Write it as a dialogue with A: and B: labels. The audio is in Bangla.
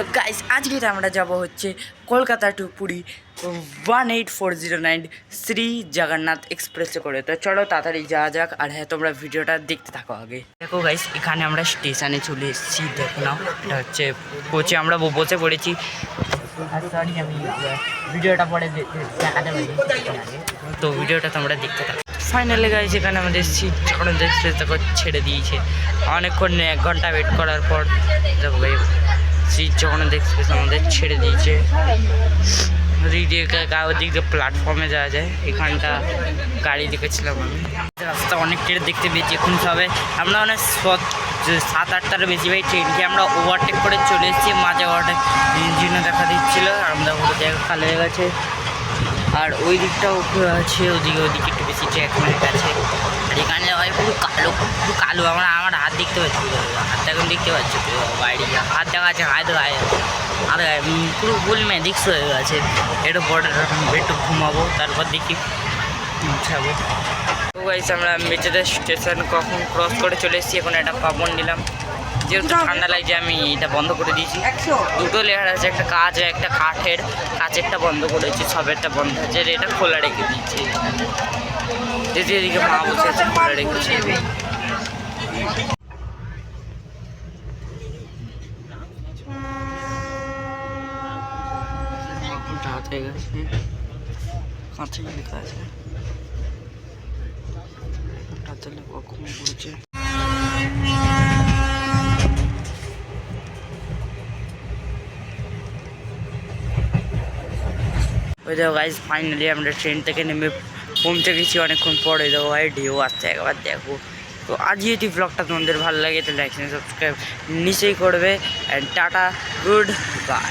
A: তো গাইস আজকে আমরা যাব হচ্ছে কলকাতা টু পুরী 18409 শ্রী জগন্নাথ এক্সপ্রেসে করে। তো চলো তাড়াতাড়ি যাওয়া যাক। আর হ্যাঁ, তোমরা ভিডিওটা দেখতে থাকো আগে। দেখো গাইস, এখানে আমরা স্টেশনে চলে এসেছি। দেখো না, এটা হচ্ছে কোচে আমরা বসে পড়েছি। সরি, আমি ভিডিওটা পরে দেখাতে পারি, তো ভিডিওটা তোমরা দেখতে থাকো। ফাইনালি গাইস, এখানে আমাদের সিট জগন্নাথ এক্সপ্রেস দেখো ছেড়ে দিয়েছে। অনেকক্ষণ 1 ঘন্টা ওয়েট করার পর দেখো ভাই সিট জগন্নাথ এক্সপ্রেস আমাদের ছেড়ে দিয়েছে। ওদিক দিয়ে প্ল্যাটফর্মে যাওয়া যায়। এখানটা গাড়ি দেখেছিলাম আমি, রাস্তা অনেক ট্রেন দেখতে পেয়েছি। এখন সবে আমরা অনেক 7-8টার বেশি ভাই ট্রেনকে আমরা ওভারটেক করে চলে এসেছি। মাঝে ওভারটেক ইঞ্জিনও দেখা দিচ্ছিল। আমরা পুরো জায়গা খালি হয়ে গেছে। আর ওই দিকটাও আছে, ওদিকে একটু বেশি ট্র্যাক মার্ক আছে। আর এখানে ভাই পুরো কালো আমার হাত দেখতে পাচ্ছি, হাত এখন দেখতে পাচ্ছি বাইরে হাত দেখা আছে, আর পুরো ফুল ম্যাজিক্স হয়ে গেছে। একটু পরে একটু ঘুমাবো, তারপর দেখি ছাবো। তো গাইস, আমরা মেচেদের স্টেশন কখন ক্রস করে চলে এসেছি। এখন একটা পাবন নিলাম, যেহেতু ঠান্ডা লাগছে আমি এটা বন্ধ করে দিয়েছি। দুটো লেয়ার আছে, একটা কাঁচ একটা কাচেরটা বন্ধ করেছি, সবেরটা বন্ধ আছে, এটা খোলা রেখে দিচ্ছি। যদি এদিকে মা বসে আছে খোলা রেখেছি। রাত হয়ে গেছে, কাঁচে লেখা আছে, রাতে লেখা কম পড়েছে। ওই দেখো গাইজ, ফাইনালি আমরা ট্রেন থেকে নেমে পৌঁছে গেছি অনেকক্ষণ পরে। দেখো ভাই ঢেউ আসছে, একবার দেখো। তো আজ যদি ব্লগটা তোমাদের ভালো লাগে তো লাইক সাবস্ক্রাইব নিশ্চয়ই করবে। And tata, good bye.